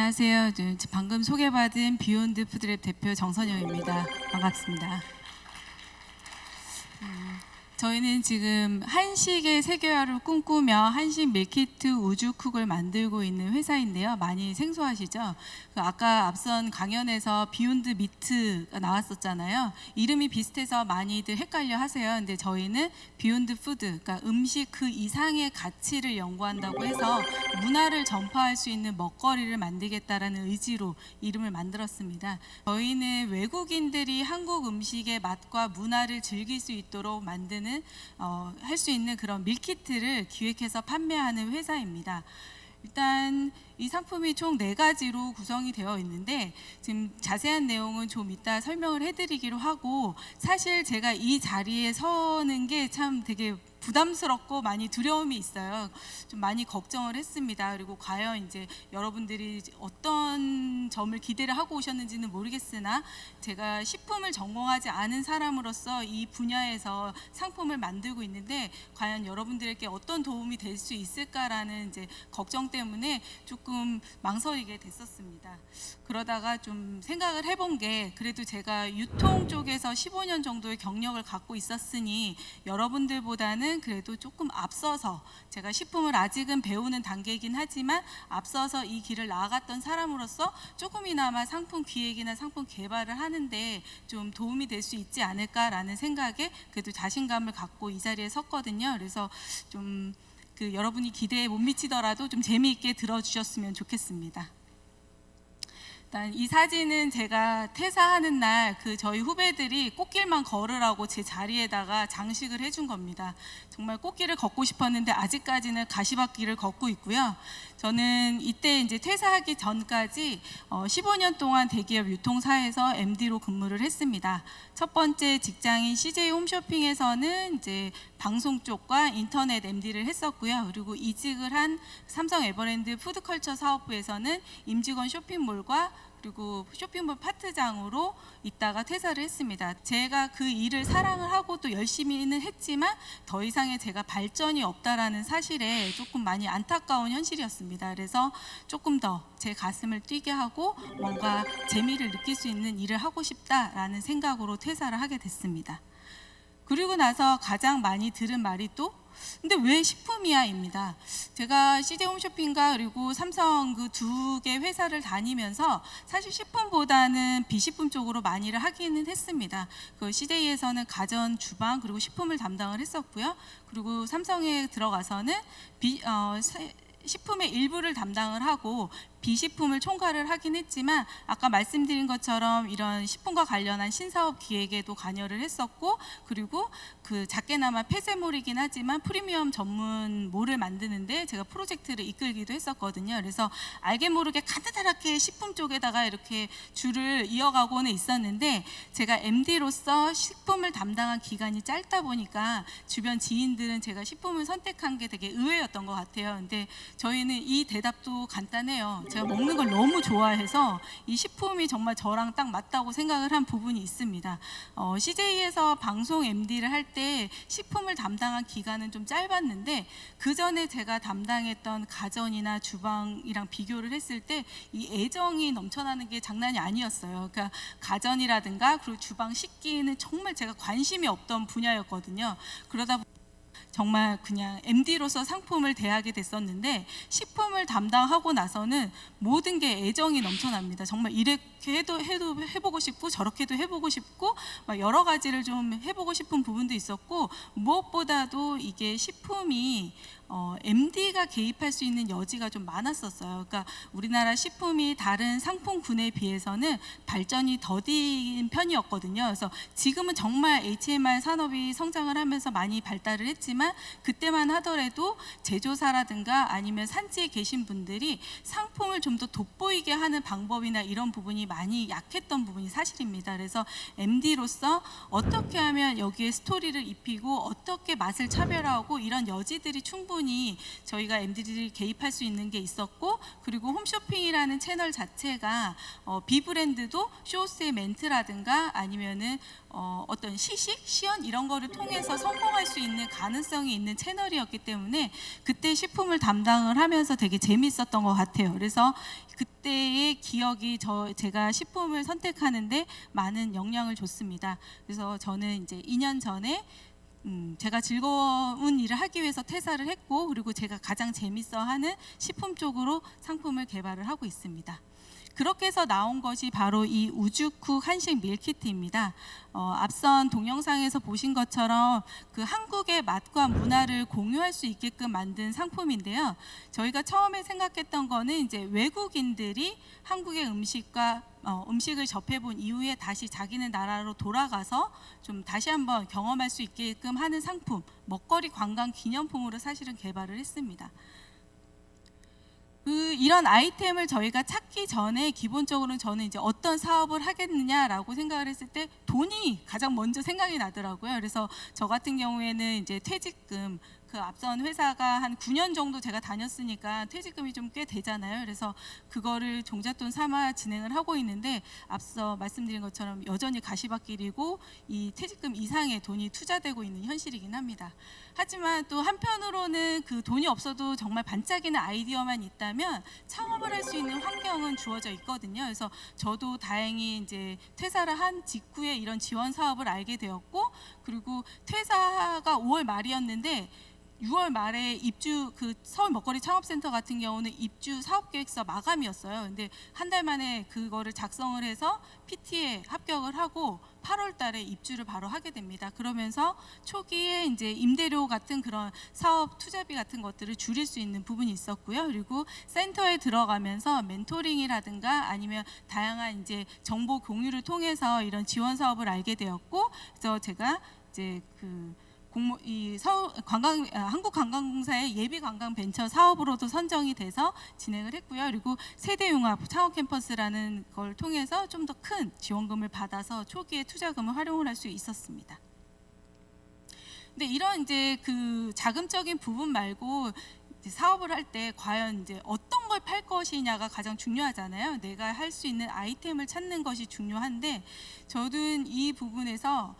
안녕하세요. 방금 소개받은 비욘드 푸드랩 대표 정선영입니다. 반갑습니다. 저희는 지금 한식의 세계화를 꿈꾸며 한식 밀키트 우주쿡을 만들고 있는 회사인데요. 많이 생소하시죠? 아까 앞선 강연에서 비욘드 미트가 나왔었잖아요. 이름이 비슷해서 많이들 헷갈려 하세요. 근데 저희는 비욘드 푸드, 그러니까 음식 그 이상의 가치를 연구한다고 해서 문화를 전파할 수 있는 먹거리를 만들겠다라는 의지로 이름을 만들었습니다. 저희는 외국인들이 한국 음식의 맛과 문화를 즐길 수 있도록 만드는 할 수 있는 그런 밀키트를 기획해서 판매하는 회사입니다. 일단 이 상품이 총 4가지로 구성이 되어 있는데 지금 자세한 내용은 좀 이따 설명을 해드리기로 하고, 사실 제가 이 자리에 서는 게 참 되게 부담스럽고 많이 두려움이 있어요. 좀 많이 걱정을 했습니다. 그리고 과연 이제 여러분들이 어떤 점을 기대를 하고 오셨는지는 모르겠으나, 제가 식품을 전공하지 않은 사람으로서 이 분야에서 상품을 만들고 있는데 과연 여러분들에게 어떤 도움이 될 수 있을까라는 이제 걱정 때문에 조금 망설이게 됐었습니다. 그러다가 좀 생각을 해본 게, 그래도 제가 유통 쪽에서 15년 정도의 경력을 갖고 있었으니 여러분들보다는 그래도 조금 앞서서, 제가 식품을 아직은 배우는 단계이긴 하지만 앞서서 이 길을 나아갔던 사람으로서 조금이나마 상품 기획이나 상품 개발을 하는데 좀 도움이 될 수 있지 않을까라는 생각에 그래도 자신감을 갖고 이 자리에 섰거든요. 그래서 좀 여러분이 기대에 못 미치더라도 좀 재미있게 들어주셨으면 좋겠습니다. 일단 이 사진은 제가 퇴사하는 날 저희 후배들이 꽃길만 걸으라고 제 자리에다가 장식을 해준 겁니다. 정말 꽃길을 걷고 싶었는데 아직까지는 가시밭길을 걷고 있고요. 저는 이때 이제 퇴사하기 전까지 15년 동안 대기업 유통사에서 MD로 근무를 했습니다. 첫 번째 직장인 CJ 홈쇼핑에서는 이제 방송 쪽과 인터넷 MD를 했었고요. 그리고 이직을 한 삼성 에버랜드 푸드컬처 사업부에서는 임직원 쇼핑몰과 그리고 쇼핑몰 파트장으로 있다가 퇴사를 했습니다. 제가 그 일을 사랑을 하고 또 열심히는 했지만 더 이상의 제가 발전이 없다라는 사실에 조금 많이 안타까운 현실이었습니다. 그래서 조금 더 제 가슴을 뛰게 하고 뭔가 재미를 느낄 수 있는 일을 하고 싶다라는 생각으로 퇴사를 하게 됐습니다. 그리고 나서 가장 많이 들은 말이 또 근데 왜 식품이야입니다. 제가 CJ 홈쇼핑과 그리고 삼성 그 2개 회사를 다니면서 사실 식품보다는 비식품 쪽으로 많이 일을 하기는 했습니다. CJ에서는 가전, 주방 그리고 식품을 담당을 했었고요. 그리고 삼성에 들어가서는 식품의 일부를 담당을 하고 비식품을 총괄을 하긴 했지만, 아까 말씀드린 것처럼 이런 식품과 관련한 신사업 기획에도 관여를 했었고, 그리고 작게나마 폐쇄몰이긴 하지만 프리미엄 전문몰을 만드는데 제가 프로젝트를 이끌기도 했었거든요. 그래서 알게 모르게 간단하게 식품 쪽에다가 이렇게 줄을 이어가고는 있었는데, 제가 MD로서 식품을 담당한 기간이 짧다 보니까 주변 지인들은 제가 식품을 선택한 게 되게 의외였던 것 같아요. 근데 저희는 이 대답도 간단해요. 제가 먹는 걸 너무 좋아해서 이 식품이 정말 저랑 딱 맞다고 생각을 한 부분이 있습니다. CJ에서 방송 MD를 할 때 식품을 담당한 기간은 좀 짧았는데, 그 전에 제가 담당했던 가전이나 주방이랑 비교를 했을 때 이 애정이 넘쳐나는 게 장난이 아니었어요. 그러니까 가전이라든가 그리고 주방 식기는 정말 제가 관심이 없던 분야였거든요. 그러다 정말 그냥 MD로서 상품을 대하게 됐었는데, 식품을 담당하고 나서는 모든 게 애정이 넘쳐납니다. 정말 이렇게 해도 해보고 싶고 저렇게도 해보고 싶고 막 여러 가지를 좀 해보고 싶은 부분도 있었고, 무엇보다도 이게 식품이 MD가 개입할 수 있는 여지가 좀 많았었어요. 그러니까 우리나라 식품이 다른 상품군에 비해서는 발전이 더딘 편이었거든요. 그래서 지금은 정말 HMR 산업이 성장을 하면서 많이 발달을 했지만, 그때만 하더라도 제조사라든가 아니면 산지에 계신 분들이 상품을 좀 더 돋보이게 하는 방법이나 이런 부분이 많이 약했던 부분이 사실입니다. 그래서 MD로서 어떻게 하면 여기에 스토리를 입히고 어떻게 맛을 차별화하고 이런 여지들이 충분히 충분히 저희가 MD들이 개입할 수 있는 게 있었고, 그리고 홈쇼핑이라는 채널 자체가 비브랜드도 쇼스의 멘트라든가 아니면은 어떤 시연 이런 거를 통해서 성공할 수 있는 가능성이 있는 채널이었기 때문에 그때 식품을 담당을 하면서 되게 재밌었던 것 같아요. 그래서 그때의 기억이 제가 식품을 선택하는데 많은 영향을 줬습니다. 그래서 저는 이제 2년 전에 제가 즐거운 일을 하기 위해서 퇴사를 했고, 그리고 제가 가장 재밌어하는 식품 쪽으로 상품을 개발을 하고 있습니다. 그렇게 해서 나온 것이 바로 이 우주쿡 한식 밀키트입니다. 앞선 동영상에서 보신 것처럼 그 한국의 맛과 문화를 공유할 수 있게끔 만든 상품인데요. 저희가 처음에 생각했던 거는 이제 외국인들이 한국의 음식을 접해본 이후에 다시 자기네 나라로 돌아가서 좀 다시 한번 경험할 수 있게끔 하는 상품, 먹거리 관광 기념품으로 사실은 개발을 했습니다. 이런 아이템을 저희가 찾기 전에 기본적으로는 저는 이제 어떤 사업을 하겠느냐라고 생각을 했을 때 돈이 가장 먼저 생각이 나더라고요. 그래서 저 같은 경우에는 이제 퇴직금, 그 앞선 회사가 한 9년 정도 제가 다녔으니까 퇴직금이 좀 꽤 되잖아요. 그래서 그거를 종잣돈 삼아 진행을 하고 있는데, 앞서 말씀드린 것처럼 여전히 가시밭길이고 이 퇴직금 이상의 돈이 투자되고 있는 현실이긴 합니다. 하지만 또 한편으로는 그 돈이 없어도 정말 반짝이는 아이디어만 있다면 창업을 할 수 있는 환경은 주어져 있거든요. 그래서 저도 다행히 이제 퇴사를 한 직후에 이런 지원 사업을 알게 되었고, 그리고 퇴사가 5월 말이었는데 6월 말에 입주, 그 서울 먹거리 창업센터 같은 경우는 입주 사업계획서 마감이었어요. 근데 한 달 만에 그거를 작성을 해서 PT에 합격을 하고 8월 달에 입주를 바로 하게 됩니다. 그러면서 초기에 이제 임대료 같은 그런 사업 투자비 같은 것들을 줄일 수 있는 부분이 있었고요. 그리고 센터에 들어가면서 멘토링이라든가 아니면 다양한 이제 정보 공유를 통해서 이런 지원 사업을 알게 되었고, 그래서 제가 이제 한국관광공사의 예비관광벤처 사업으로도 선정이 돼서 진행을 했고요. 그리고 세대융합 창업캠퍼스라는 걸 통해서 좀 더 큰 지원금을 받아서 초기에 투자금을 활용을 할 수 있었습니다. 근데 이런 이제 그 자금적인 부분 말고 사업을 할 때 과연 이제 어떤 걸 팔 것이냐가 가장 중요하잖아요. 내가 할 수 있는 아이템을 찾는 것이 중요한데, 저는 이 부분에서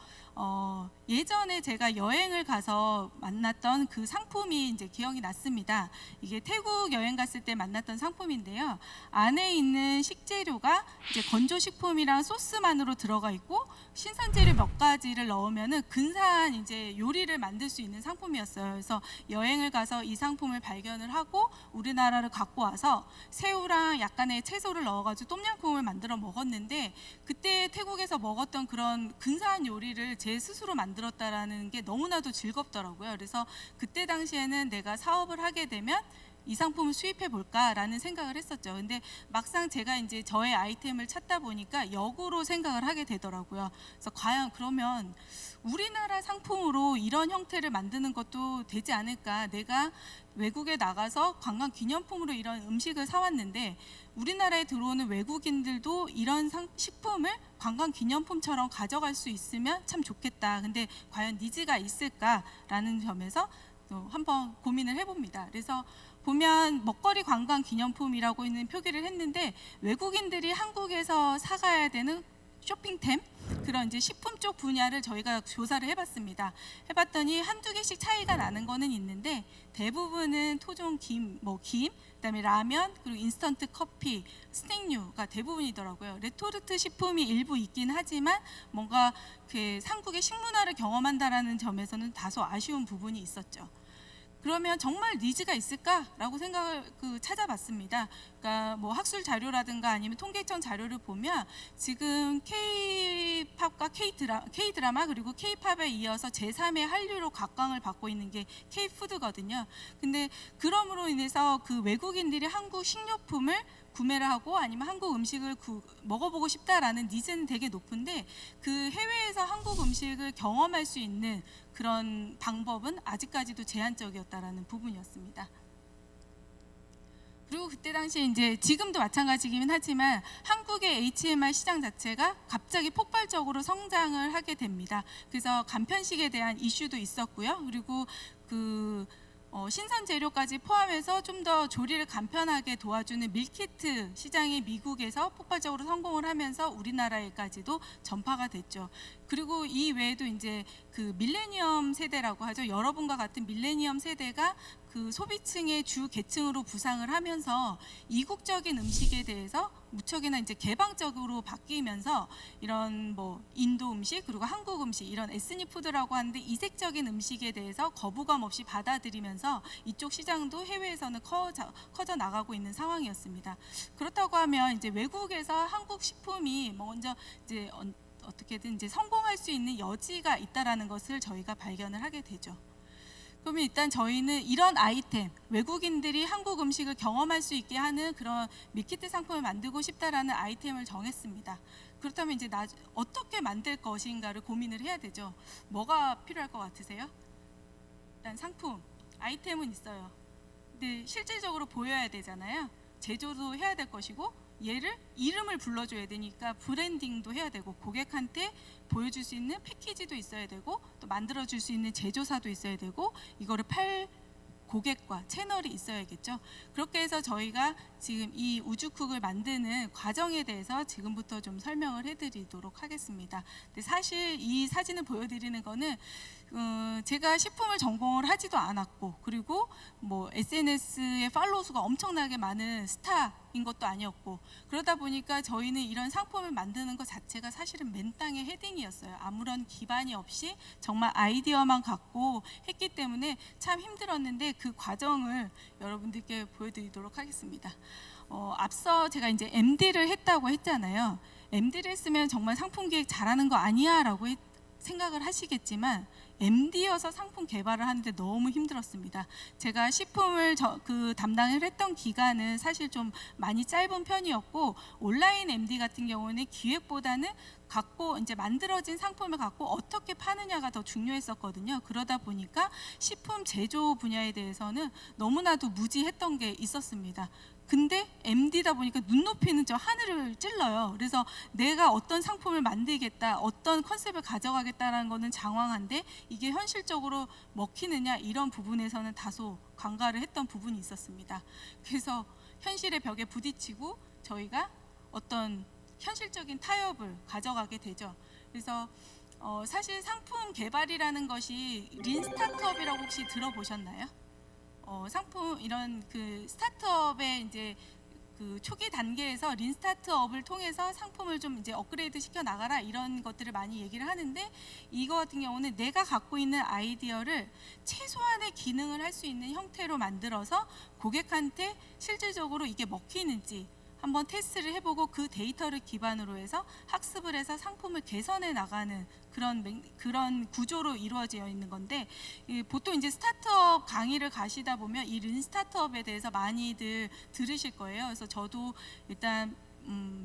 예전에 제가 여행을 가서 만났던 그 상품이 이제 기억이 났습니다. 이게 태국 여행 갔을 때 만났던 상품인데요. 안에 있는 식재료가 이제 건조식품이랑 소스만으로 들어가 있고, 신선재료 몇 가지를 넣으면은 근사한 이제 요리를 만들 수 있는 상품이었어요. 그래서 여행을 가서 이 상품을 발견을 하고 우리나라를 갖고 와서 새우랑 약간의 채소를 넣어가지고 똠양꿍을 만들어 먹었는데, 그때 태국에서 먹었던 그런 근사한 요리를 제 스스로 만들었다라는 게 너무나도 즐겁더라고요. 그래서 그때 당시에는 내가 사업을 하게 되면 이 상품을 수입해 볼까라는 생각을 했었죠. 근데 막상 제가 이제 저의 아이템을 찾다 보니까 역으로 생각을 하게 되더라고요. 그래서 과연 그러면 우리나라 상품으로 이런 형태를 만드는 것도 되지 않을까? 내가 외국에 나가서 관광 기념품으로 이런 음식을 사왔는데 우리나라에 들어오는 외국인들도 이런 식품을 관광 기념품처럼 가져갈 수 있으면 참 좋겠다. 근데 과연 니즈가 있을까라는 점에서 또 한번 고민을 해봅니다. 그래서 보면 먹거리 관광 기념품이라고 있는 표기를 했는데, 외국인들이 한국에서 사가야 되는 쇼핑템, 그런 이제 식품 쪽 분야를 저희가 조사를 해봤습니다. 해봤더니 한두 개씩 차이가 나는 거는 있는데, 대부분은 토종 김, 그다음에 라면, 그리고 인스턴트 커피, 스낵류가 대부분이더라고요. 레토르트 식품이 일부 있긴 하지만 뭔가 그 한국의 식문화를 경험한다라는 점에서는 다소 아쉬운 부분이 있었죠. 그러면 정말 니즈가 있을까라고 생각을 찾아봤습니다. 그러니까 뭐 학술 자료라든가 아니면 통계청 자료를 보면 지금 K-팝과 K-드라마 그리고 K-팝에 이어서 제3의 한류로 각광을 받고 있는 게 K-푸드거든요. 근데 그럼으로 인해서 그 외국인들이 한국 식료품을 구매를 하고 아니면 한국 음식을 먹어보고 싶다라는 니즈는 되게 높은데, 그 해외에서 한국 음식을 경험할 수 있는 그런 방법은 아직까지도 제한적이었다라는 부분이었습니다. 그리고 그때 당시에 이제 지금도 마찬가지긴 하지만 한국의 HMR 시장 자체가 갑자기 폭발적으로 성장을 하게 됩니다. 그래서 간편식에 대한 이슈도 있었고요. 그리고 신선 재료까지 포함해서 좀 더 조리를 간편하게 도와주는 밀키트 시장이 미국에서 폭발적으로 성공을 하면서 우리나라에까지도 전파가 됐죠. 그리고 이 외에도 이제 그 밀레니엄 세대라고 하죠. 여러분과 같은 밀레니엄 세대가 그 소비층의 주 계층으로 부상을 하면서 이국적인 음식에 대해서 무척이나 이제 개방적으로 바뀌면서 이런 뭐 인도 음식 그리고 한국 음식 이런 에스닉 푸드라고 하는데 이색적인 음식에 대해서 거부감 없이 받아들이면서 이쪽 시장도 해외에서는 커져 나가고 있는 상황이었습니다. 그렇다고 하면 이제 외국에서 한국 식품이 먼저 이제 어떻게든 이제 성공할 수 있는 여지가 있다라는 것을 저희가 발견을 하게 되죠. 그러면 일단 저희는 이런 아이템, 외국인들이 한국 음식을 경험할 수 있게 하는 그런 밀키트 상품을 만들고 싶다라는 아이템을 정했습니다. 그렇다면 이제 어떻게 만들 것인가를 고민을 해야 되죠. 뭐가 필요할 것 같으세요? 일단 상품, 아이템은 있어요. 근데 실질적으로 보여야 되잖아요. 제조도 해야 될 것이고 얘를 이름을 불러줘야 되니까 브랜딩도 해야 되고 고객한테 보여줄 수 있는 패키지도 있어야 되고 또 만들어줄 수 있는 제조사도 있어야 되고 이거를 팔 고객과 채널이 있어야겠죠. 그렇게 해서 저희가 지금 이 우주쿡을 만드는 과정에 대해서 지금부터 좀 설명을 해드리도록 하겠습니다. 근데 사실 이 사진을 보여드리는 거는 제가 식품을 전공을 하지도 않았고 그리고 뭐 SNS에 팔로워 수가 엄청나게 많은 스타인 것도 아니었고 그러다 보니까 저희는 이런 상품을 만드는 것 자체가 사실은 맨 땅의 헤딩이었어요. 아무런 기반이 없이 정말 아이디어만 갖고 했기 때문에 참 힘들었는데 그 과정을 여러분들께 보여드리도록 하겠습니다. 앞서 제가 이제 MD를 했다고 했잖아요. MD를 했으면 정말 상품 기획 잘하는 거 아니야 라고 생각을 하시겠지만 MD여서 상품 개발을 하는데 너무 힘들었습니다. 제가 식품을 담당을 했던 기간은 사실 좀 많이 짧은 편이었고 온라인 MD 같은 경우는 기획보다는 갖고 이제 만들어진 상품을 갖고 어떻게 파느냐가 더 중요했었거든요. 그러다 보니까 식품 제조 분야에 대해서는 너무나도 무지했던 게 있었습니다. 근데 MD다 보니까 눈높이는 저 하늘을 찔러요. 그래서 내가 어떤 상품을 만들겠다, 어떤 컨셉을 가져가겠다라는 거는 장황한데 이게 현실적으로 먹히느냐 이런 부분에서는 다소 관가를 했던 부분이 있었습니다. 그래서 현실의 벽에 부딪히고 저희가 어떤 현실적인 타협을 가져가게 되죠. 그래서 사실 상품 개발이라는 것이 린 스타트업이라고 혹시 들어보셨나요? 상품 이런 그 스타트업의 이제 그 초기 단계에서 린 스타트업을 통해서 상품을 좀 이제 업그레이드 시켜 나가라 이런 것들을 많이 얘기를 하는데 이거 같은 경우는 내가 갖고 있는 아이디어를 최소한의 기능을 할 수 있는 형태로 만들어서 고객한테 실질적으로 이게 먹히는지 한번 테스트를 해보고 그 데이터를 기반으로 해서 학습을 해서 상품을 개선해 나가는 그런 구조로 이루어져 있는 건데 보통 이제 스타트업 강의를 가시다 보면 이 린 스타트업에 대해서 많이들 들으실 거예요. 그래서 저도 일단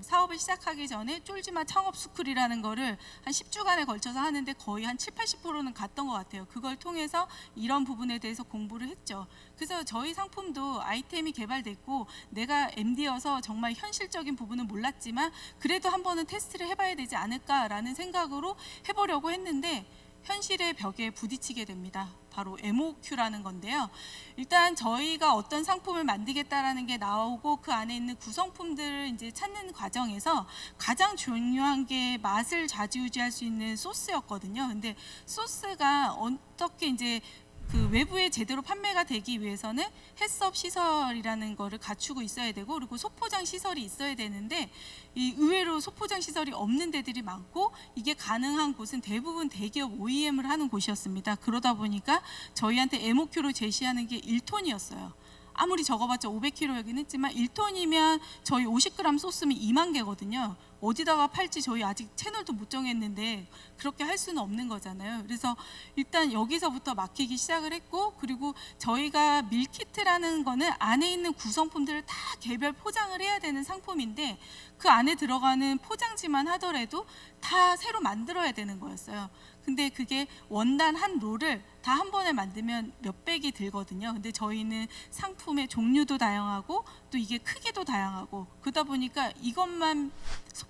사업을 시작하기 전에 쫄지마 창업 스쿨이라는 거를 한 10주간에 걸쳐서 하는데 거의 한 70~80%는 갔던 것 같아요. 그걸 통해서 이런 부분에 대해서 공부를 했죠. 그래서 저희 상품도 아이템이 개발됐고 내가 MD여서 정말 현실적인 부분은 몰랐지만 그래도 한 번은 테스트를 해봐야 되지 않을까라는 생각으로 해보려고 했는데 현실의 벽에 부딪히게 됩니다. 바로 MOQ라는 건데요. 일단 저희가 어떤 상품을 만들겠다라는 게 나오고 그 안에 있는 구성품들을 이제 찾는 과정에서 가장 중요한 게 맛을 좌지우지할 수 있는 소스였거든요. 근데 소스가 어떻게 이제 그 외부에 제대로 판매가 되기 위해서는 햇섭 시설이라는 거를 갖추고 있어야 되고 그리고 소포장 시설이 있어야 되는데 이 의외로 소포장 시설이 없는 데들이 많고 이게 가능한 곳은 대부분 대기업 OEM을 하는 곳이었습니다. 그러다 보니까 저희한테 MOQ로 제시하는 게 1톤이었어요. 아무리 적어봤자 500kg이긴 했지만 1톤이면 저희 50g 소스면 2만 개거든요. 어디다가 팔지 저희 아직 채널도 못 정했는데 그렇게 할 수는 없는 거잖아요. 그래서 일단 여기서부터 막히기 시작을 했고 그리고 저희가 밀키트라는 거는 안에 있는 구성품들을 다 개별 포장을 해야 되는 상품인데 그 안에 들어가는 포장지만 하더라도 다 새로 만들어야 되는 거였어요. 근데 그게 원단 한 롤을 다 한 번에 만들면 몇백이 들거든요. 근데 저희는 상품의 종류도 다양하고 또 이게 크기도 다양하고 그러다 보니까 이것만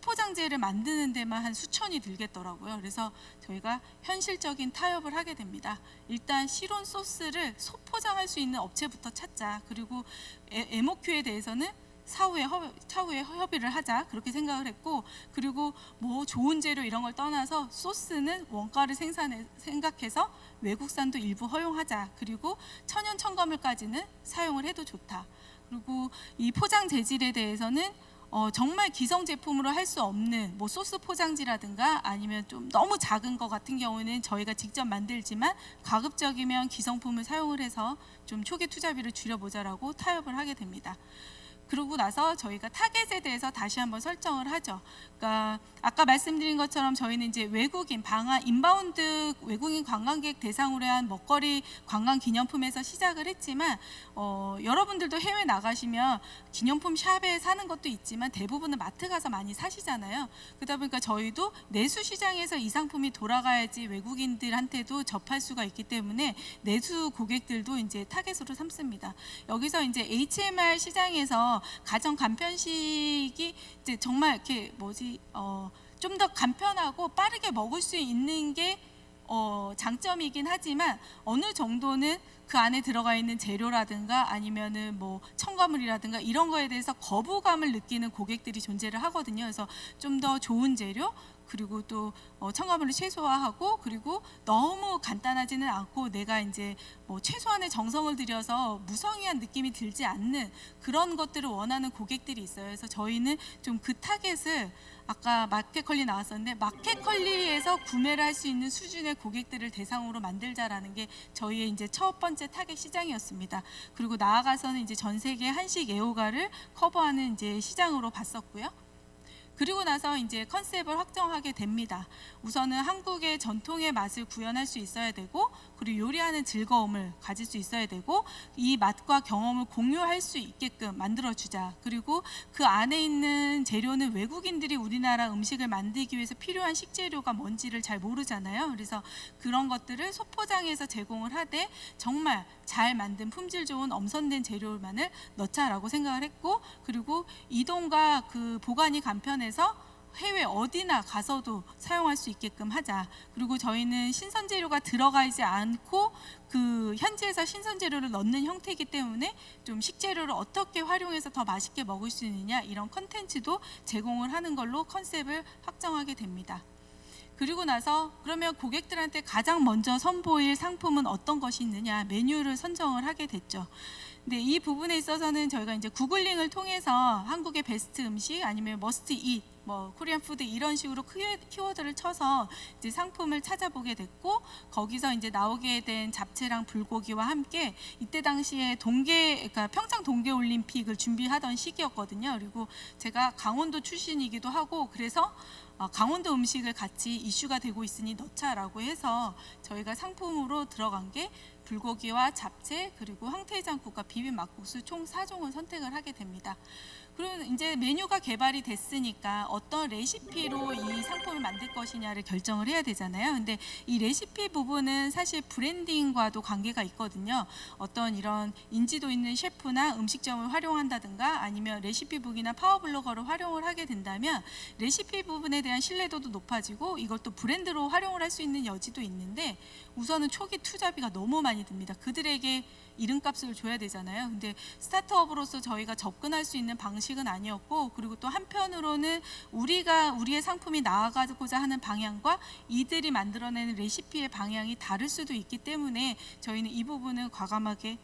소포장재를 만드는 데만 한 수천이 들겠더라고요. 그래서 저희가 현실적인 타협을 하게 됩니다. 일단 실온 소스를 소포장할 수 있는 업체부터 찾자. 그리고 MOQ에 대해서는 차후에 협의를 하자, 그렇게 생각을 했고, 그리고 뭐 좋은 재료 이런 걸 떠나서 소스는 원가를 생각해서 외국산도 일부 허용하자. 그리고 천연 첨가물까지는 사용을 해도 좋다. 그리고 이 포장 재질에 대해서는 정말 기성 제품으로 할 수 없는 뭐 소스 포장지라든가 아니면 좀 너무 작은 거 같은 경우는 저희가 직접 만들지만 가급적이면 기성품을 사용을 해서 좀 초기 투자비를 줄여보자라고 타협을 하게 됩니다. 그러고 나서 저희가 타겟에 대해서 다시 한번 설정을 하죠. 그러니까 아까 말씀드린 것처럼 저희는 이제 외국인 인바운드 외국인 관광객 대상으로 한 먹거리 관광 기념품에서 시작을 했지만 여러분들도 해외 나가시면 기념품 샵에 사는 것도 있지만 대부분은 마트 가서 많이 사시잖아요. 그러다 보니까 저희도 내수 시장에서 이 상품이 돌아가야지 외국인들한테도 접할 수가 있기 때문에 내수 고객들도 이제 타겟으로 삼습니다. 여기서 이제 HMR 시장에서 가정 간편식이 이제 정말 이렇게 좀 더 간편하고 빠르게 먹을 수 있는 게 장점이긴 하지만 어느 정도는 그 안에 들어가 있는 재료라든가 아니면은 뭐 첨가물이라든가 이런 거에 대해서 거부감을 느끼는 고객들이 존재를 하거든요. 그래서 좀 더 좋은 재료, 그리고 또 첨가물을 최소화하고, 그리고 너무 간단하지는 않고 내가 이제 뭐 최소한의 정성을 들여서 무성의한 느낌이 들지 않는 그런 것들을 원하는 고객들이 있어요. 그래서 저희는 좀 그 타겟을 아까 마켓컬리 나왔었는데 마켓컬리에서 구매를 할 수 있는 수준의 고객들을 대상으로 만들자라는 게 저희의 이제 첫 번째 타겟 시장이었습니다. 그리고 나아가서는 이제 전 세계 한식 애호가를 커버하는 이제 시장으로 봤었고요. 그리고 나서 이제 컨셉을 확정하게 됩니다. 우선은 한국의 전통의 맛을 구현할 수 있어야 되고, 그리고 요리하는 즐거움을 가질 수 있어야 되고, 이 맛과 경험을 공유할 수 있게끔 만들어주자. 그리고 그 안에 있는 재료는 외국인들이 우리나라 음식을 만들기 위해서 필요한 식재료가 뭔지를 잘 모르잖아요. 그래서 그런 것들을 소포장해서 제공을 하되 정말 잘 만든 품질 좋은 엄선된 재료만을 넣자라고 생각을 했고, 그리고 이동과 그 보관이 간편해서 해외 어디나 가서도 사용할 수 있게끔 하자. 그리고 저희는 신선 재료가 들어가지 않고 그 현지에서 신선 재료를 넣는 형태이기 때문에 좀 식재료를 어떻게 활용해서 더 맛있게 먹을 수 있느냐, 이런 컨텐츠도 제공을 하는 걸로 컨셉을 확정하게 됩니다. 그리고 나서 그러면 고객들한테 가장 먼저 선보일 상품은 어떤 것이 있느냐, 메뉴를 선정을 하게 됐죠. 근데 이 부분에 있어서는 저희가 이제 구글링을 통해서 한국의 베스트 음식 아니면 머스트 잇, 뭐 코리안 푸드 이런 식으로 키워드를 쳐서 이제 상품을 찾아보게 됐고, 거기서 이제 나오게 된 잡채랑 불고기와 함께 이때 당시에 그러니까 평창 동계 올림픽을 준비하던 시기였거든요. 그리고 제가 강원도 출신이기도 하고 그래서 강원도 음식을 같이 이슈가 되고 있으니 넣자라고 해서 저희가 상품으로 들어간 게 불고기와 잡채, 그리고 황태해장국과 비빔 막국수 총 4종을 선택을 하게 됩니다. 그리고 이제 메뉴가 개발이 됐으니까 어떤 레시피로 이 상품을 만들 것이냐를 결정을 해야 되잖아요. 근데 이 레시피 부분은 사실 브랜딩과도 관계가 있거든요. 어떤 이런 인지도 있는 셰프나 음식점을 활용한다든가 아니면 레시피북이나 파워블로거를 활용을 하게 된다면 레시피 부분에 대한 신뢰도도 높아지고 이것도 브랜드로 활용을 할 수 있는 여지도 있는데, 우선은 초기 투자비가 너무 많이 듭니다. 그들에게 이름값을 줘야 되잖아요. 근데 스타트업으로서 저희가 접근할 수 있는 방식은 아니었고, 그리고 또 한편으로는 우리의 상품이 나아가고자 하는 방향과 이들이 만들어내는 레시피의 방향이 다를 수도 있기 때문에 저희는 이 부분은 과감하게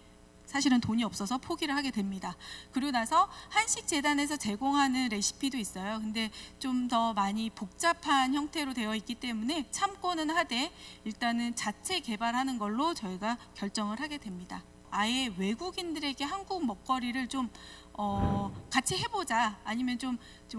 사실은 돈이 없어서 포기를 하게 됩니다. 그리고 나서 한식재단에서 제공하는 레시피도 있어요. 근데 좀 더 많이 복잡한 형태로 되어 있기 때문에 참고는 하되 일단은 자체 개발하는 걸로 저희가 결정을 하게 됩니다. 아예 외국인들에게 한국 먹거리를 좀 같이 해보자, 아니면 좀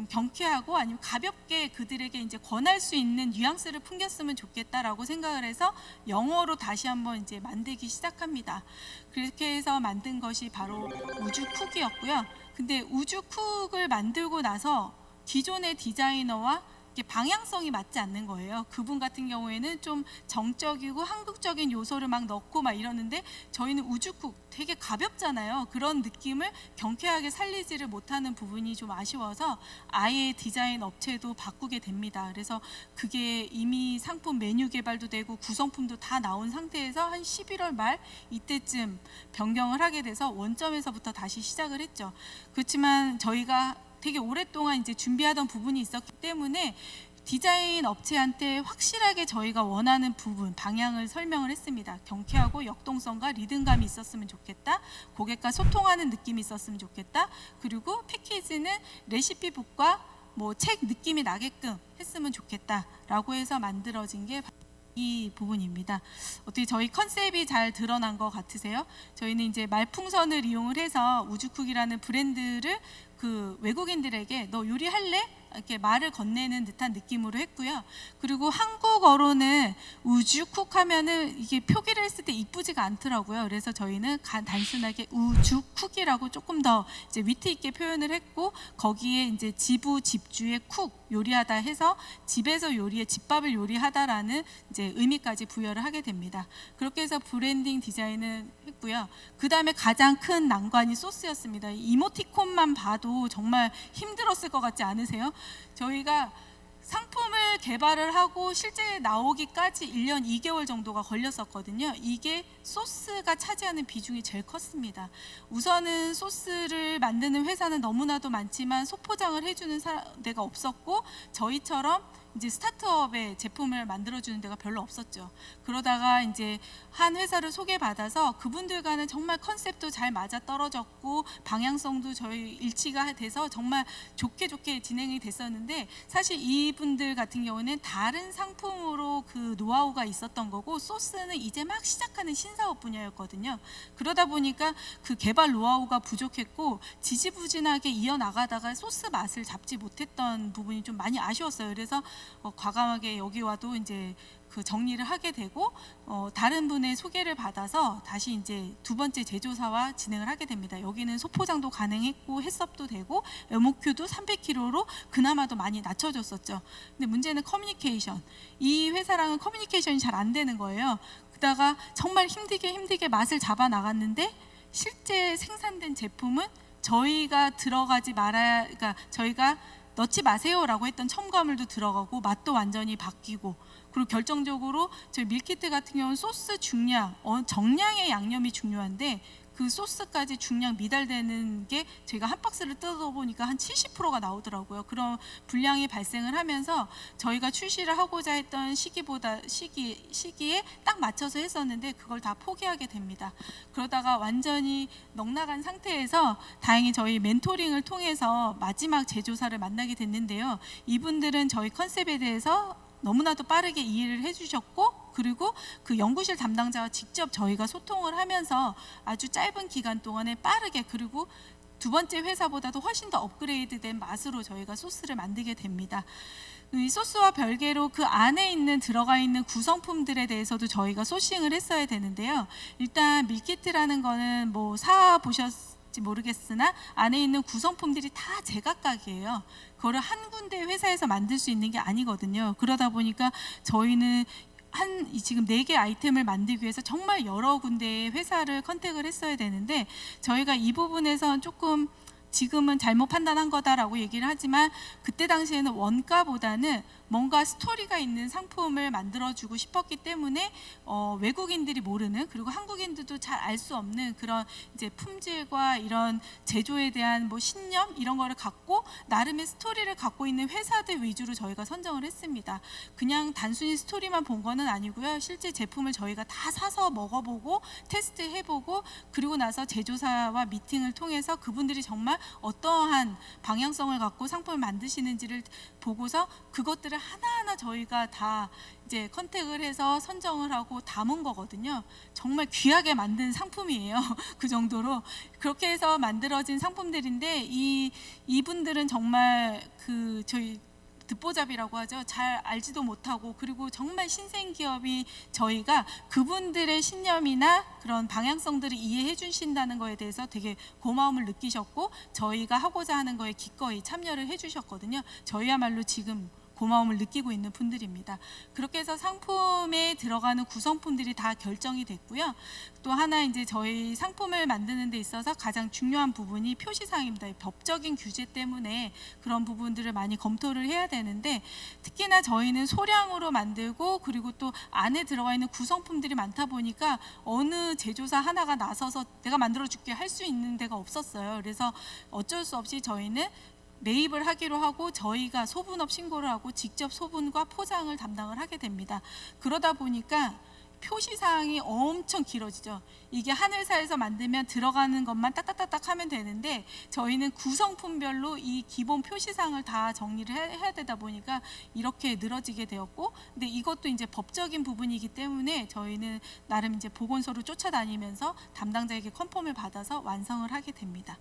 경쾌하고 아니면 가볍게 그들에게 이제 권할 수 있는 뉘앙스를 풍겼으면 좋겠다라고 생각을 해서 영어로 다시 한번 이제 만들기 시작합니다. 그렇게 해서 만든 것이 바로 우주쿡이었고요. 근데 우주쿡을 만들고 나서 기존의 디자이너와 이게 방향성이 맞지 않는 거예요. 그분 같은 경우에는 좀 정적이고 한국적인 요소를 막 넣고 막 이러는데 저희는 우주쿡 되게 가볍잖아요. 그런 느낌을 경쾌하게 살리지를 못하는 부분이 좀 아쉬워서 아예 디자인 업체도 바꾸게 됩니다. 그래서 그게 이미 상품 메뉴 개발도 되고 구성품도 다 나온 상태에서 한 11월 말 이때쯤 변경을 하게 돼서 원점에서부터 다시 시작을 했죠. 그렇지만 저희가 되게 오랫동안 이제 준비하던 부분이 있었기 때문에 디자인 업체한테 확실하게 저희가 원하는 부분, 방향을 설명을 했습니다. 경쾌하고 역동성과 리듬감이 있었으면 좋겠다. 고객과 소통하는 느낌이 있었으면 좋겠다. 그리고 패키지는 레시피북과 뭐 책 느낌이 나게끔 했으면 좋겠다라고 해서 만들어진 게 이 부분입니다. 어떻게 저희 컨셉이 잘 드러난 것 같으세요? 저희는 이제 말풍선을 이용을 해서 우주쿡이라는 브랜드를 그 외국인들에게 너 요리할래? 이렇게 말을 건네는 듯한 느낌으로 했고요. 그리고 한국어로는 우주쿡 하면은 이게 표기를 했을 때 이쁘지가 않더라고요. 그래서 저희는 단순하게 우주쿡이라고 조금 더 이제 위트 있게 표현을 했고, 거기에 이제 지부 집주의 쿡 요리하다 해서 집에서 요리해 집밥을 요리하다라는 이제 의미까지 부여를 하게 됩니다. 그렇게 해서 브랜딩 디자인을 했고요. 그 다음에 가장 큰 난관이 소스였습니다. 이모티콘만 봐도 정말 힘들었을 것 같지 않으세요? 저희가 상품을 개발을 하고 실제 나오기까지 1년 2개월 정도가 걸렸었거든요. 이게 소스가 차지하는 비중이 제일 컸습니다. 우선은 소스를 만드는 회사는 너무나도 많지만 소포장을 해주는 데가 없었고, 저희처럼 이제 스타트업의 제품을 만들어주는 데가 별로 없었죠. 그러다가 이제 한 회사를 소개받아서 그분들과는 정말 컨셉도 잘 맞아 떨어졌고 방향성도 저희 일치가 돼서 정말 좋게 진행이 됐었는데, 사실 이분들 같은 경우는 다른 상품으로 그 노하우가 있었던 거고 소스는 이제 막 시작하는 신사업 분야였거든요. 그러다 보니까 그 개발 노하우가 부족했고 지지부진하게 이어나가다가 소스 맛을 잡지 못했던 부분이 좀 많이 아쉬웠어요. 그래서 과감하게 여기 와도 이제 그 정리를 하게 되고 다른 분의 소개를 받아서 다시 이제 두 번째 제조사와 진행을 하게 됩니다. 여기는 소포장도 가능했고 햇섭도 되고 MOQ도 300kg로 그나마도 많이 낮춰줬었죠. 근데 문제는 커뮤니케이션. 이 회사랑은 커뮤니케이션이 잘 안 되는 거예요. 그러다가 정말 힘들게 맛을 잡아 나갔는데 실제 생산된 제품은 저희가 들어가지 말아야, 그러니까 저희가 넣지 마세요라고 했던 첨가물도 들어가고 맛도 완전히 바뀌고, 그리고 결정적으로 저희 밀키트 같은 경우는 소스 중량, 정량의 양념이 중요한데 그 소스까지 중량 미달되는 게 저희가 한 박스를 뜯어보니까 한 70%가 나오더라고요. 그런 불량이 발생을 하면서 저희가 출시를 하고자 했던 시기에 딱 맞춰서 했었는데 그걸 다 포기하게 됩니다. 그러다가 완전히 넉나간 상태에서 다행히 저희 멘토링을 통해서 마지막 제조사를 만나게 됐는데요. 이분들은 저희 컨셉에 대해서 너무나도 빠르게 이해를 해주셨고, 그리고 그 연구실 담당자와 직접 저희가 소통을 하면서 아주 짧은 기간 동안에 빠르게, 그리고 두 번째 회사보다도 훨씬 더 업그레이드된 맛으로 저희가 소스를 만들게 됩니다. 이 소스와 별개로 그 안에 들어가 있는 구성품들에 대해서도 저희가 소싱을 했어야 되는데요. 일단 밀키트라는 거는 뭐 사보셨지 모르겠으나 안에 있는 구성품들이 다 제각각이에요. 그거를 한 군데 회사에서 만들 수 있는 게 아니거든요. 그러다 보니까 저희는 지금 4개 아이템을 만들기 위해서 정말 여러 군데의 회사를 컨택을 했어야 되는데, 저희가 이 부분에서 조금 지금은 잘못 판단한 거다라고 얘기를 하지만 그때 당시에는 원가보다는 뭔가 스토리가 있는 상품을 만들어주고 싶었기 때문에 외국인들이 모르는, 그리고 한국인들도 잘 알 수 없는 그런 이제 품질과 이런 제조에 대한 뭐 신념 이런 거를 갖고 나름의 스토리를 갖고 있는 회사들 위주로 저희가 선정을 했습니다. 그냥 단순히 스토리만 본 거는 아니고요. 실제 제품을 저희가 다 사서 먹어보고 테스트해보고, 그리고 나서 제조사와 미팅을 통해서 그분들이 정말 어떠한 방향성을 갖고 상품을 만드시는지를 보고서 그것들을 하나하나 저희가 다 이제 컨택을 해서 선정을 하고 담은 거거든요. 정말 귀하게 만든 상품이에요. 그 정도로 그렇게 해서 만들어진 상품들인데, 이분들은 정말 그 저희 듣보잡이라고 하죠. 잘 알지도 못하고, 그리고 정말 신생 기업이 저희가 그분들의 신념이나 그런 방향성들을 이해해 주신다는 거에 대해서 되게 고마움을 느끼셨고, 저희가 하고자 하는 거에 기꺼이 참여를 해 주셨거든요. 저희야말로 지금 고마움을 느끼고 있는 분들입니다. 그렇게 해서 상품에 들어가는 구성품들이 다 결정이 됐고요. 또 하나 이제 저희 상품을 만드는 데 있어서 가장 중요한 부분이 표시사항입니다. 법적인 규제 때문에 그런 부분들을 많이 검토를 해야 되는데, 특히나 저희는 소량으로 만들고 그리고 또 안에 들어가 있는 구성품들이 많다 보니까 어느 제조사 하나가 나서서 내가 만들어 줄게 할 수 있는 데가 없었어요. 그래서 어쩔 수 없이 저희는 매입을 하기로 하고 저희가 소분업 신고를 하고 직접 소분과 포장을 담당을 하게 됩니다. 그러다 보니까 표시사항이 엄청 길어지죠. 이게 하늘사에서 만들면 들어가는 것만 딱딱딱딱 하면 되는데 저희는 구성품별로 이 기본 표시사항을 다 정리를 해야 되다 보니까 이렇게 늘어지게 되었고, 근데 이것도 이제 법적인 부분이기 때문에 저희는 나름 이제 보건소를 쫓아다니면서 담당자에게 컨펌을 받아서 완성을 하게 됩니다.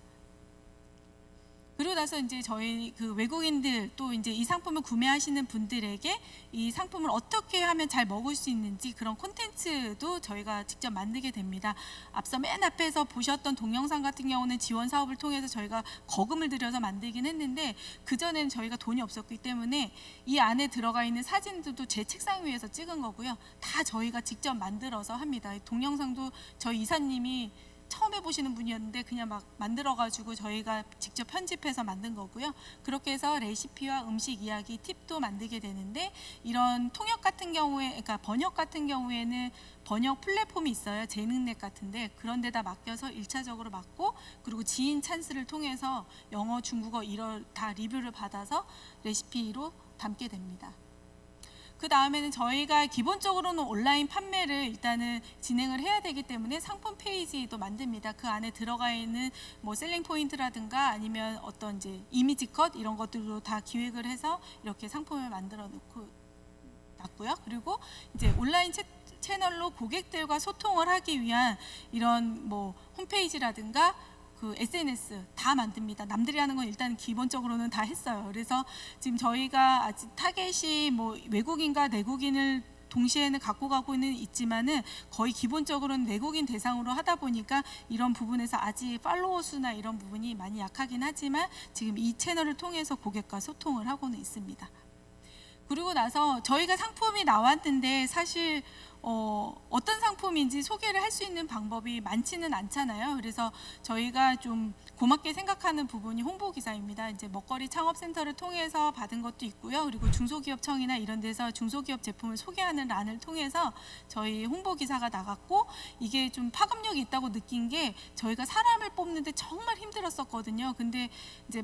그리고 나서 이제 저희 그 외국인들 또 이제 이 상품을 구매하시는 분들에게 이 상품을 어떻게 하면 잘 먹을 수 있는지 그런 콘텐츠도 저희가 직접 만들게 됩니다. 앞서 맨 앞에서 보셨던 동영상 같은 경우는 지원 사업을 통해서 저희가 거금을 들여서 만들긴 했는데, 그전에는 저희가 돈이 없었기 때문에 이 안에 들어가 있는 사진들도 제 책상 위에서 찍은 거고요. 다 저희가 직접 만들어서 합니다. 동영상도 저희 이사님이 처음 해보시는 분이었는데 그냥 막 만들어가지고 저희가 직접 편집해서 만든 거고요. 그렇게 해서 레시피와 음식 이야기, 팁도 만들게 되는데, 이런 통역 같은 경우에, 그러니까 번역 같은 경우에는 번역 플랫폼이 있어요. 재능넷 같은데 그런 데다 맡겨서 1차적으로 맡고, 그리고 지인 찬스를 통해서 영어, 중국어 이런 다 리뷰를 받아서 레시피로 담게 됩니다. 그 다음에는 저희가 기본적으로는 온라인 판매를 일단은 진행을 해야 되기 때문에 상품 페이지도 만듭니다. 그 안에 들어가 있는 뭐 셀링 포인트라든가 아니면 어떤 이제 이미지 컷 이런 것들도 다 기획을 해서 이렇게 상품을 만들어 놓고 놨고요. 그리고 이제 온라인 채널로 고객들과 소통을 하기 위한 이런 뭐 홈페이지라든가 그 SNS 다 만듭니다. 남들이 하는 건 일단 기본적으로는 다 했어요. 그래서 지금 저희가 아직 타겟이 뭐 외국인과 내국인을 동시에는 갖고 가고는 있지만은 거의 기본적으로는 내국인 대상으로 하다 보니까 이런 부분에서 아직 팔로워 수나 이런 부분이 많이 약하긴 하지만 지금 이 채널을 통해서 고객과 소통을 하고는 있습니다. 그리고 나서 저희가 상품이 나왔는데 사실 어떤 상품인지 소개를 할 수 있는 방법이 많지는 않잖아요. 그래서 저희가 좀 고맙게 생각하는 부분이 홍보기사입니다. 이제 먹거리 창업센터를 통해서 받은 것도 있고요. 그리고 중소기업청이나 이런 데서 중소기업 제품을 소개하는 란을 통해서 저희 홍보기사가 나갔고, 이게 좀 파급력이 있다고 느낀 게 저희가 사람을 뽑는데 정말 힘들었었거든요. 근데 이제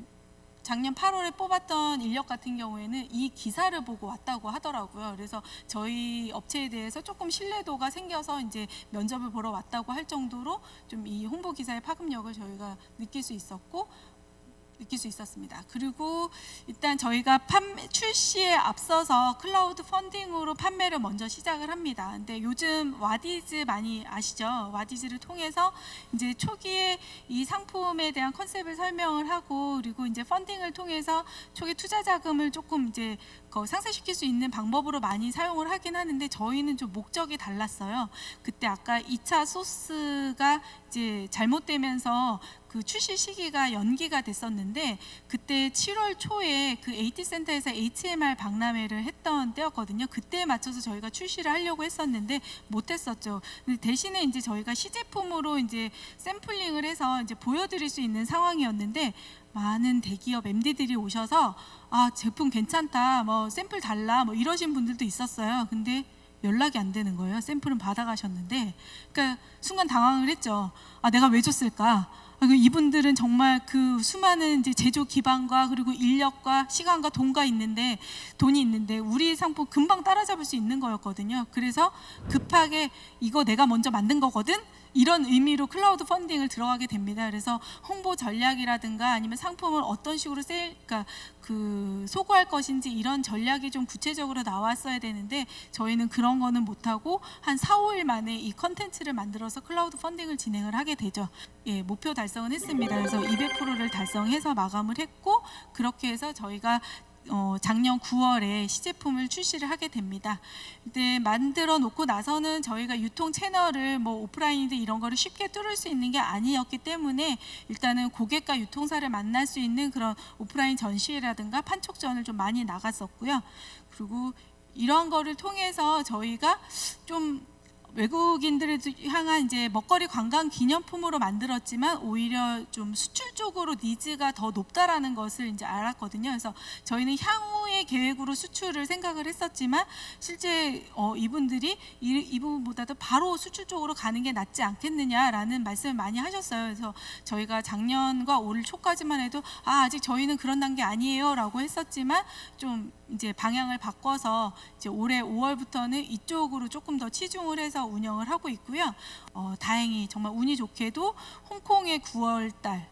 작년 8월에 뽑았던 인력 같은 경우에는 이 기사를 보고 왔다고 하더라고요. 그래서 저희 업체에 대해서 조금 신뢰도가 생겨서 이제 면접을 보러 왔다고 할 정도로 좀 이 홍보 기사의 파급력을 저희가 느낄 수 있었습니다. 그리고 일단 저희가 출시에 앞서서 클라우드 펀딩으로 판매를 먼저 시작을 합니다. 근데 요즘 와디즈 많이 아시죠? 와디즈를 통해서 이제 초기에 이 상품에 대한 컨셉을 설명을 하고, 그리고 이제 펀딩을 통해서 초기 투자 자금을 조금 이제 상쇄시킬 수 있는 방법으로 많이 사용을 하긴 하는데, 저희는 좀 목적이 달랐어요. 그때 아까 2차 소스가 이제 잘못되면서 그 출시 시기가 연기가 됐었는데, 그때 7월 초에 그 AT센터에서 HMR 박람회를 했던 때였거든요. 그때에 맞춰서 저희가 출시를 하려고 했었는데 못했었죠. 근데 대신에 이제 저희가 시제품으로 이제 샘플링을 해서 이제 보여드릴 수 있는 상황이었는데, 많은 대기업 MD들이 오셔서 아, 제품 괜찮다, 뭐 샘플 달라, 뭐 이러신 분들도 있었어요. 근데 연락이 안 되는 거예요. 샘플은 받아가셨는데. 그러니까 순간 당황을 했죠. 아, 내가 왜 줬을까? 이분들은 정말 그 수많은 이제 제조 기반과 그리고 인력과 시간과 돈이 있는데 우리 상품 금방 따라잡을 수 있는 거였거든요. 그래서 급하게 이거 내가 먼저 만든 거거든? 이런 의미로 클라우드 펀딩을 들어가게 됩니다. 그래서 홍보 전략이라든가 아니면 상품을 어떤 식으로 그러니까 소구할 것인지 이런 전략이 좀 구체적으로 나왔어야 되는데, 저희는 그런 거는 못하고 한 4, 5일 만에 이 컨텐츠를 만들어서 클라우드 펀딩을 진행을 하게 되죠. 예, 목표 달성은 했습니다. 그래서 200%를 달성해서 마감을 했고, 그렇게 해서 저희가 작년 9월에 시제품을 출시를 하게 됩니다. 근데 만들어 놓고 나서는 저희가 유통 채널을 뭐 오프라인이든 이런 거를 쉽게 뚫을 수 있는 게 아니었기 때문에 일단은 고객과 유통사를 만날 수 있는 그런 오프라인 전시회라든가 판촉전을 좀 많이 나갔었고요. 그리고 이런 거를 통해서 저희가 좀 외국인들을 향한 이제 먹거리 관광 기념품으로 만들었지만 오히려 좀 수출 쪽으로 니즈가 더 높다라는 것을 이제 알았거든요. 그래서 저희는 향후의 계획으로 수출을 생각을 했었지만 실제 이분들이 이 부분보다도 바로 수출 쪽으로 가는 게 낫지 않겠느냐라는 말씀을 많이 하셨어요. 그래서 저희가 작년과 올 초까지만 해도 아직 저희는 그런 단계 아니에요라고 했었지만 좀 이제 방향을 바꿔서 이제 올해 5월부터는 이쪽으로 조금 더 치중을 해서 운영을 하고 있고요. 다행히 정말 운이 좋게도 홍콩의 9월달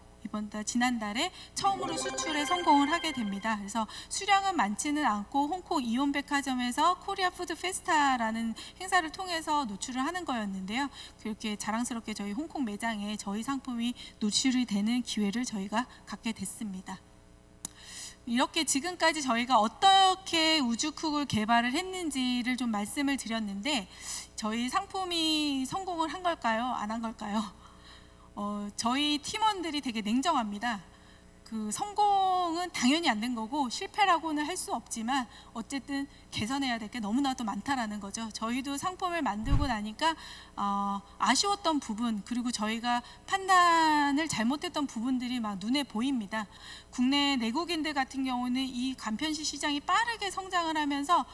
지난달에 처음으로 수출에 성공을 하게 됩니다. 그래서 수량은 많지는 않고 홍콩 이온백화점에서 코리아 푸드 페스타라는 행사를 통해서 노출을 하는 거였는데요. 그렇게 자랑스럽게 저희 홍콩 매장에 저희 상품이 노출이 되는 기회를 저희가 갖게 됐습니다. 이렇게 지금까지 저희가 어떻게 우주쿡을 개발을 했는지를 좀 말씀을 드렸는데 저희 상품이 성공을 한 걸까요? 안 한 걸까요? 저희 팀원들이 되게 냉정합니다. 그 성공은 당연히 안 된 거고 실패라고는 할 수 없지만 어쨌든 개선해야 될 게 너무나도 많다라는 거죠. 저희도 상품을 만들고 나니까 아쉬웠던 부분 그리고 저희가 판단을 잘못했던 부분들이 막 눈에 보입니다. 국내 내국인들 같은 경우는 이 간편식 시장이 빠르게 성장을 하면서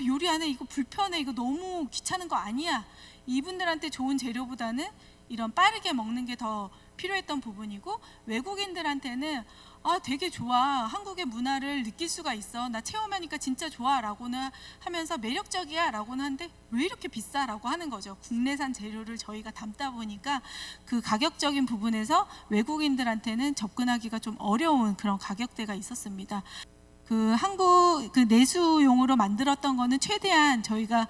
요리하네 이거 불편해 이거 너무 귀찮은 거 아니야 이분들한테 좋은 재료보다는 이런 빠르게 먹는 게 더 필요했던 부분이고 외국인들한테는 되게 좋아 한국의 문화를 느낄 수가 있어 나 체험하니까 진짜 좋아 라고는 하면서 매력적이야 라고는 하는데 왜 이렇게 비싸 라고 하는 거죠. 국내산 재료를 저희가 담다 보니까 그 가격적인 부분에서 외국인들한테는 접근하기가 좀 어려운 그런 가격대가 있었습니다. 한국 내수용으로 만들었던 거는 최대한 저희가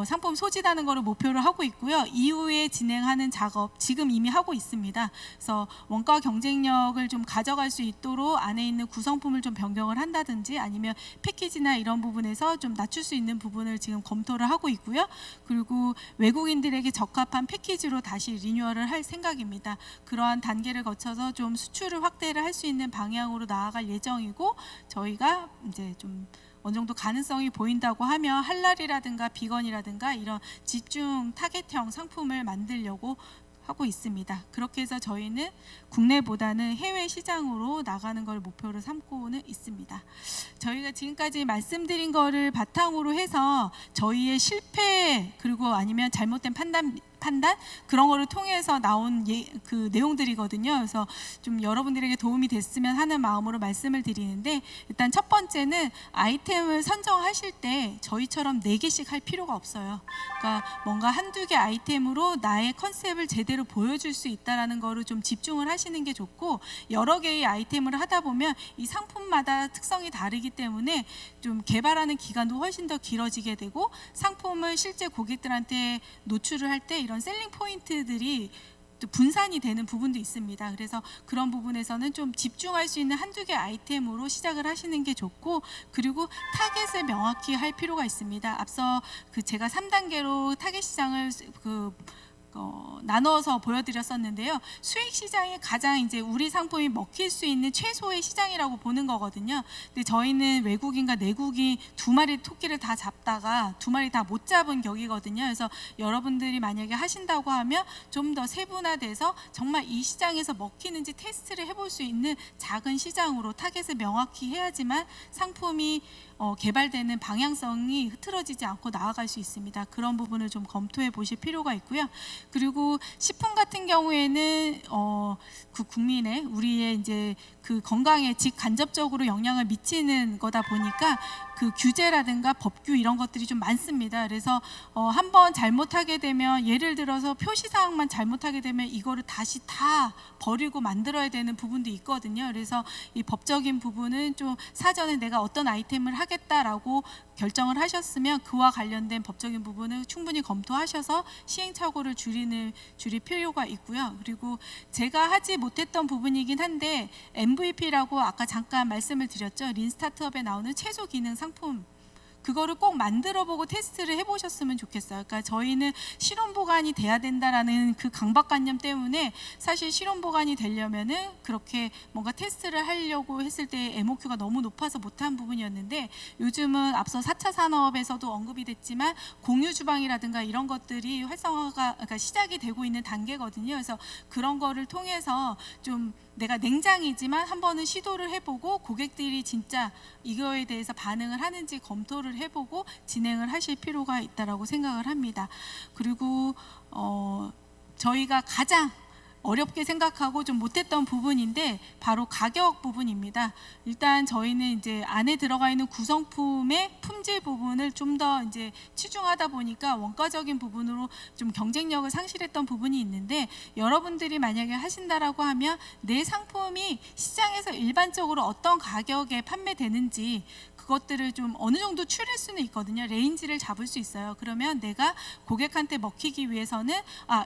상품 소진하는 거를 목표로 하고 있고요. 이후에 진행하는 작업 지금 이미 하고 있습니다. 그래서 원가 경쟁력을 좀 가져갈 수 있도록 안에 있는 구성품을 좀 변경을 한다든지 아니면 패키지나 이런 부분에서 좀 낮출 수 있는 부분을 지금 검토를 하고 있고요. 그리고 외국인들에게 적합한 패키지로 다시 리뉴얼을 할 생각입니다. 그러한 단계를 거쳐서 좀 수출을 확대를 할 수 있는 방향으로 나아갈 예정이고 저희가 이제 좀 어느 정도 가능성이 보인다고 하면 할랄이라든가 비건이라든가 이런 집중 타겟형 상품을 만들려고 하고 있습니다. 그렇게 해서 저희는 국내보다는 해외 시장으로 나가는 걸 목표로 삼고는 있습니다. 저희가 지금까지 말씀드린 거를 바탕으로 해서 저희의 실패 그리고 아니면 잘못된 판단 그런 거를 통해서 나온 그 내용들이거든요. 그래서 좀 여러분들에게 도움이 됐으면 하는 마음으로 말씀을 드리는데 일단 첫 번째는 아이템을 선정하실 때 저희처럼 4개씩 할 필요가 없어요. 그러니까 뭔가 한두 개 아이템으로 나의 컨셉을 제대로 보여줄 수 있다는 거를 좀 집중을 하시는 게 좋고 여러 개의 아이템을 하다 보면 이 상품마다 특성이 다르기 때문에 좀 개발하는 기간도 훨씬 더 길어지게 되고 상품을 실제 고객들한테 노출을 할 때 이런 셀링 포인트들이 또 분산이 되는 부분도 있습니다. 그래서 그런 부분에서는 좀 집중할 수 있는 한두 개 아이템으로 시작을 하시는 게 좋고 그리고 타겟을 명확히 할 필요가 있습니다. 앞서 제가 3단계로 타겟 시장을 나눠서 보여드렸었는데요. 수익 시장이 가장 이제 우리 상품이 먹힐 수 있는 최소의 시장이라고 보는 거거든요. 근데 저희는 외국인과 내국인 두 마리 토끼를 다 잡다가 두 마리 다 못 잡은 격이거든요. 그래서 여러분들이 만약에 하신다고 하면 좀 더 세분화돼서 정말 이 시장에서 먹히는지 테스트를 해볼 수 있는 작은 시장으로 타겟을 명확히 해야지만 상품이 개발되는 방향성이 흐트러지지 않고 나아갈 수 있습니다. 그런 부분을 좀 검토해 보실 필요가 있고요. 그리고 식품 같은 경우에는 그 국민의 우리의 이제 그 건강에 직간접적으로 영향을 미치는 거다 보니까 그 규제라든가 법규 이런 것들이 좀 많습니다. 그래서 한번 잘못하게 되면 예를 들어서 표시사항만 잘못하게 되면 이거를 다시 다 버리고 만들어야 되는 부분도 있거든요. 그래서 이 법적인 부분은 좀 사전에 내가 어떤 아이템을 하겠다라고 결정을 하셨으면 그와 관련된 법적인 부분을 충분히 검토하셔서 시행착오를 줄일 필요가 있고요. 그리고 제가 하지 못했던 부분이긴 한데 MVP라고 아까 잠깐 말씀을 드렸죠. 린 스타트업에 나오는 최소 기능 상품, 그거를 꼭 만들어보고 테스트를 해보셨으면 좋겠어요. 그러니까 저희는 실온 보관이 돼야 된다라는 그 강박관념 때문에 사실 실온 보관이 되려면은 그렇게 뭔가 테스트를 하려고 했을 때 MOQ가 너무 높아서 못한 부분이었는데, 요즘은 앞서 4차 산업에서도 언급이 됐지만 공유 주방이라든가 이런 것들이 활성화가, 그러니까 시작이 되고 있는 단계거든요. 그래서 그런 거를 통해서 좀 내가 냉장이지만 한 번은 시도를 해보고 고객들이 진짜 이거에 대해서 반응을 하는지 검토를 해보고 진행을 하실 필요가 있다라고 생각을 합니다. 그리고 저희가 가장 어렵게 생각하고 좀 못했던 부분인데 바로 가격 부분입니다. 일단 저희는 이제 안에 들어가 있는 구성품의 품질 부분을 좀 더 이제 치중하다 보니까 원가적인 부분으로 좀 경쟁력을 상실했던 부분이 있는데, 여러분들이 만약에 하신다라고 하면 내 상품이 시장에서 일반적으로 어떤 가격에 판매되는지 그것들을 좀 어느 정도 추릴 수는 있거든요. 레인지를 잡을 수 있어요. 그러면 내가 고객한테 먹히기 위해서는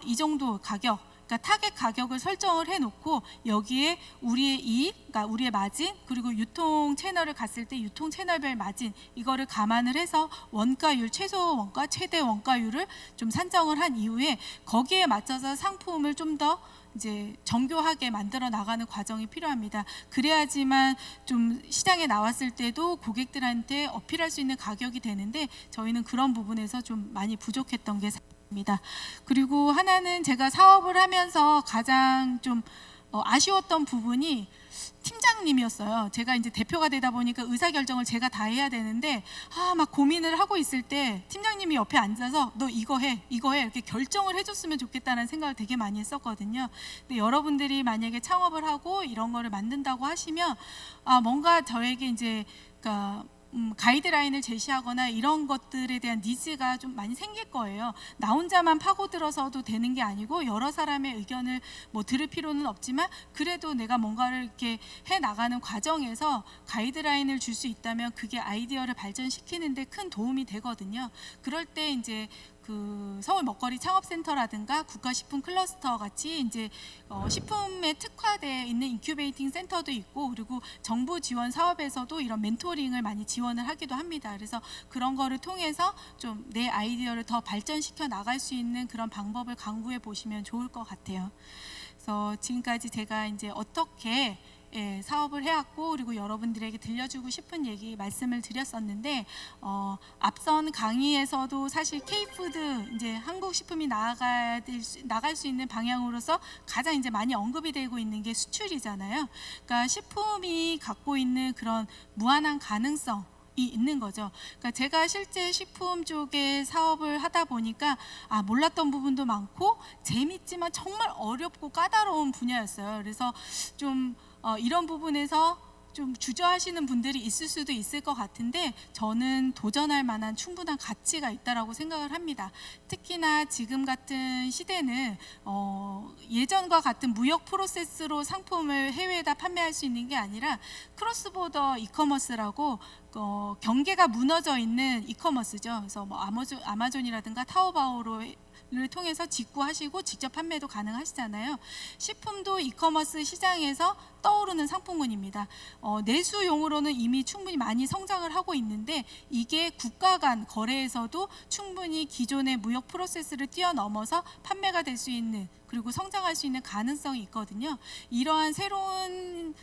이 정도 가격, 그러니까 타겟 가격을 설정을 해놓고 여기에 우리의 이익, 그러니까 우리의 마진, 그리고 유통 채널을 갔을 때 유통 채널별 마진, 이거를 감안을 해서 원가율, 최소 원가, 최대 원가율을 좀 산정을 한 이후에 거기에 맞춰서 상품을 좀 더 이제 정교하게 만들어 나가는 과정이 필요합니다. 그래야지만 좀 시장에 나왔을 때도 고객들한테 어필할 수 있는 가격이 되는데, 저희는 그런 부분에서 좀 많이 부족했던 게 입니다. 그리고 하나는 제가 사업을 하면서 가장 좀 아쉬웠던 부분이 팀장님이었어요. 제가 이제 대표가 되다 보니까 의사결정을 제가 다 해야 되는데 막 고민을 하고 있을 때 팀장님이 옆에 앉아서 너 이거 해 이렇게 결정을 해줬으면 좋겠다는 생각을 되게 많이 했었거든요. 근데 여러분들이 만약에 창업을 하고 이런 거를 만든다고 하시면 뭔가 저에게 이제 그러니까 가이드라인을 제시하거나 이런 것들에 대한 니즈가 좀 많이 생길 거예요. 나 혼자만 파고들어서도 되는 게 아니고 여러 사람의 의견을 들을 필요는 없지만 그래도 내가 뭔가를 이렇게 해 나가는 과정에서 가이드라인을 줄 수 있다면 그게 아이디어를 발전시키는데 큰 도움이 되거든요. 그럴 때 이제 그 서울 먹거리 창업센터라든가 국가식품 클러스터 같이 이제 식품에 특화되어 있는 인큐베이팅 센터도 있고, 그리고 정부 지원 사업에서도 이런 멘토링을 많이 지원을 하기도 합니다. 그래서 그런 거를 통해서 좀 내 아이디어를 더 발전시켜 나갈 수 있는 그런 방법을 강구해 보시면 좋을 것 같아요. 그래서 지금까지 제가 이제 어떻게 사업을 해왔고, 그리고 여러분들에게 들려주고 싶은 얘기 말씀을 드렸었는데, 앞선 강의에서도 사실 K푸드 이제 한국 식품이 나갈 수 있는 방향으로서 가장 이제 많이 언급이 되고 있는 게 수출이잖아요. 그러니까 식품이 갖고 있는 그런 무한한 가능성 있는 거죠. 그러니까 제가 실제 식품 쪽에 사업을 하다 보니까 몰랐던 부분도 많고 재밌지만 정말 어렵고 까다로운 분야였어요. 그래서 좀 이런 부분에서 좀 주저하시는 분들이 있을 수도 있을 것 같은데, 저는 도전할 만한 충분한 가치가 있다라고 생각을 합니다. 특히나 지금 같은 시대는 예전과 같은 무역 프로세스로 상품을 해외에다 판매할 수 있는 게 아니라 크로스보더 이커머스라고 경계가 무너져 있는 이커머스죠. 그래서 아마존이라든가 타오바오로 를 통해서 직구하시고 직접 판매도 가능하시잖아요. 식품도 이커머스 시장에서 떠오르는 상품군입니다. 내수용으로는 이미 충분히 많이 성장을 하고 있는데, 이게 국가 간 거래에서도 충분히 기존의 무역 프로세스를 뛰어넘어서 판매가 될 수 있는, 그리고 성장할 수 있는 가능성이 있거든요. 이러한 새로운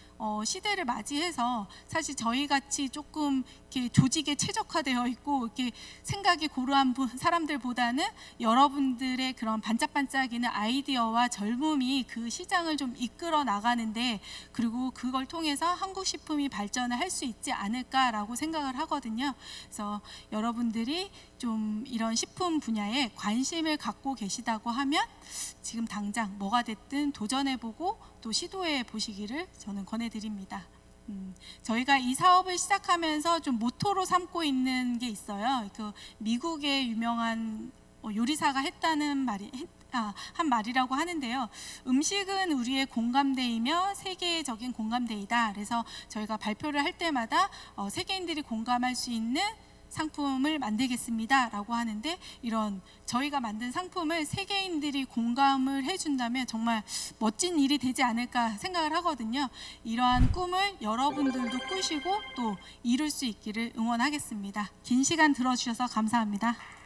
시대를 맞이해서 사실 저희 같이 조금 이렇게 조직에 최적화되어 있고 이렇게 생각이 고루한 사람들보다는 여러분들의 그런 반짝반짝이는 아이디어와 젊음이 그 시장을 좀 이끌어 나가는데, 그리고 그걸 통해서 한국 식품이 발전을 할 수 있지 않을까라고 생각을 하거든요. 그래서 여러분들이 좀 이런 식품 분야에 관심을 갖고 계시다고 하면 지금 당장 뭐가 됐든 도전해보고 또 시도해 보시기를 저는 권해드립니다. 저희가 이 사업을 시작하면서 좀 모토로 삼고 있는 게 있어요. 그 미국의 유명한 요리사가 한 말이라고 하는데요. 음식은 우리의 공감대이며 세계적인 공감대이다. 그래서 저희가 발표를 할 때마다 세계인들이 공감할 수 있는 상품을 만들겠습니다 라고 하는데, 이런 저희가 만든 상품을 세계인들이 공감을 해준다면 정말 멋진 일이 되지 않을까 생각을 하거든요. 이러한 꿈을 여러분들도 꾸시고 또 이룰 수 있기를 응원하겠습니다. 긴 시간 들어주셔서 감사합니다.